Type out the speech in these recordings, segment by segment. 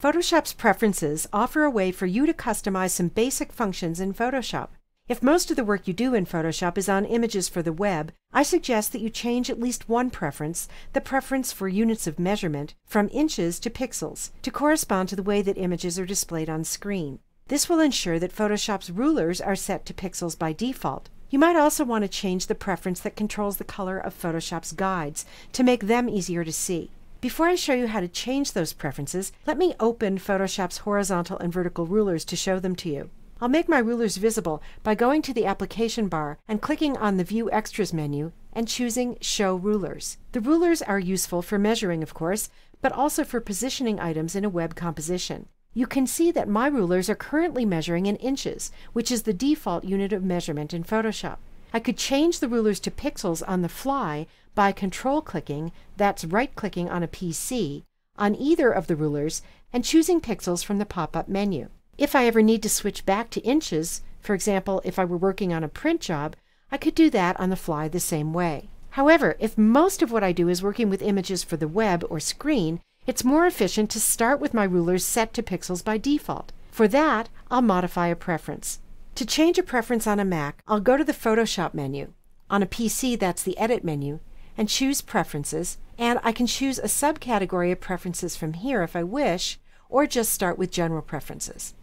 Photoshop's preferences offer a way for you to customize some basic functions in Photoshop. If most of the work you do in Photoshop is on images for the web, I suggest that you change at least one preference, the preference for units of measurement, from inches to pixels, to correspond to the way that images are displayed on screen. This will ensure that Photoshop's rulers are set to pixels by default. You might also want to change the preference that controls the color of Photoshop's guides to make them easier to see. Before I show you how to change those preferences, let me open Photoshop's horizontal and vertical rulers to show them to you. I'll make my rulers visible by going to the application bar and clicking on the View Extras menu and choosing Show Rulers. The rulers are useful for measuring, of course, but also for positioning items in a web composition. You can see that my rulers are currently measuring in inches, which is the default unit of measurement in Photoshop. I could change the rulers to pixels on the fly by control-clicking, that's right-clicking on a PC, on either of the rulers and choosing pixels from the pop-up menu. If I ever need to switch back to inches, for example, if I were working on a print job, I could do that on the fly the same way. However, if most of what I do is working with images for the web or screen, it's more efficient to start with my rulers set to pixels by default. For that, I'll modify a preference. To change a preference on a Mac, I'll go to the Photoshop menu. On a PC, that's the Edit menu, and choose Preferences, and I can choose a subcategory of preferences from here if I wish, or just start with General Preferences.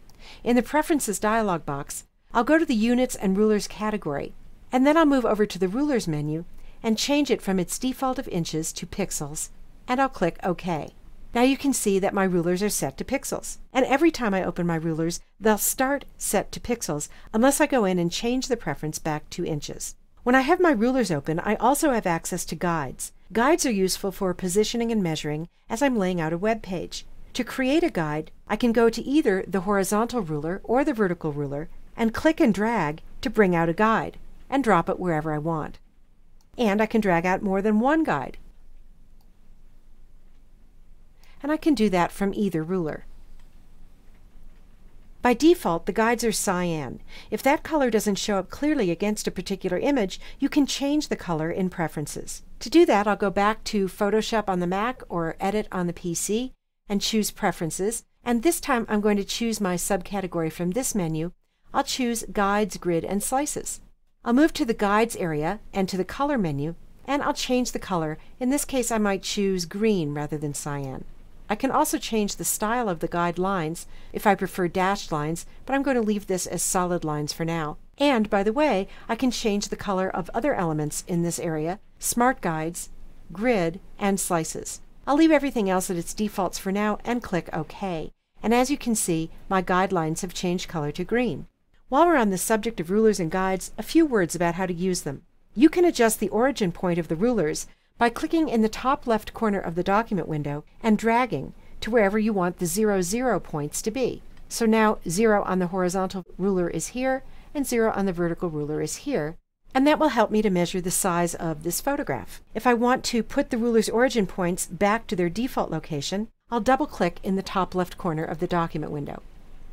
In the Preferences dialog box, I'll go to the Units and Rulers category, and then I'll move over to the Rulers menu and change it from its default of inches to pixels, and I'll click OK. Now you can see that my rulers are set to pixels, and every time I open my rulers, they'll start set to pixels unless I go in and change the preference back to inches. When I have my rulers open, I also have access to guides. Guides are useful for positioning and measuring as I'm laying out a web page. To create a guide, I can go to either the horizontal ruler or the vertical ruler and click and drag to bring out a guide and drop it wherever I want. And I can drag out more than one guide. And I can do that from either ruler. By default, the guides are cyan. If that color doesn't show up clearly against a particular image, you can change the color in Preferences. To do that, I'll go back to Photoshop on the Mac or Edit on the PC and choose Preferences, and this time I'm going to choose my subcategory from this menu. I'll choose Guides, Grid, and Slices. I'll move to the Guides area and to the Color menu, and I'll change the color. In this case, I might choose green rather than cyan. I can also change the style of the guide lines if I prefer dashed lines, but I'm going to leave this as solid lines for now. And, by the way, I can change the color of other elements in this area: Smart Guides, Grid, and Slices. I'll leave everything else at its defaults for now and click OK. And as you can see, my guidelines have changed color to green. While we're on the subject of rulers and guides, a few words about how to use them. You can adjust the origin point of the rulers by clicking in the top left corner of the document window and dragging to wherever you want the 0, 0 points to be. So now 0 on the horizontal ruler is here and 0 on the vertical ruler is here, and that will help me to measure the size of this photograph. If I want to put the ruler's origin points back to their default location, I'll double-click in the top left corner of the document window.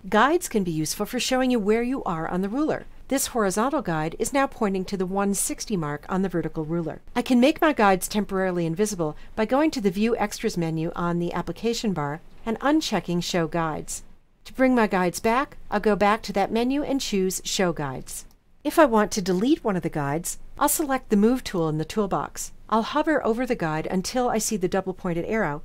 Guides can be useful for showing you where you are on the ruler. This horizontal guide is now pointing to the 160 mark on the vertical ruler. I can make my guides temporarily invisible by going to the View Extras menu on the application bar and unchecking Show Guides. To bring my guides back, I'll go back to that menu and choose Show Guides. If I want to delete one of the guides, I'll select the Move tool in the toolbox. I'll hover over the guide until I see the double-pointed arrow,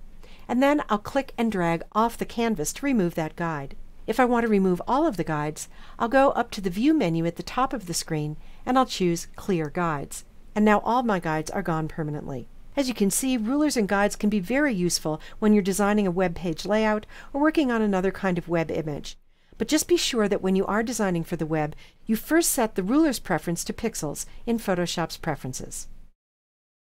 and then I'll click and drag off the canvas to remove that guide. If I want to remove all of the guides, I'll go up to the View menu at the top of the screen and I'll choose Clear Guides. And now all my guides are gone permanently. As you can see, rulers and guides can be very useful when you're designing a web page layout or working on another kind of web image. But just be sure that when you are designing for the web, you first set the ruler's preference to pixels in Photoshop's Preferences.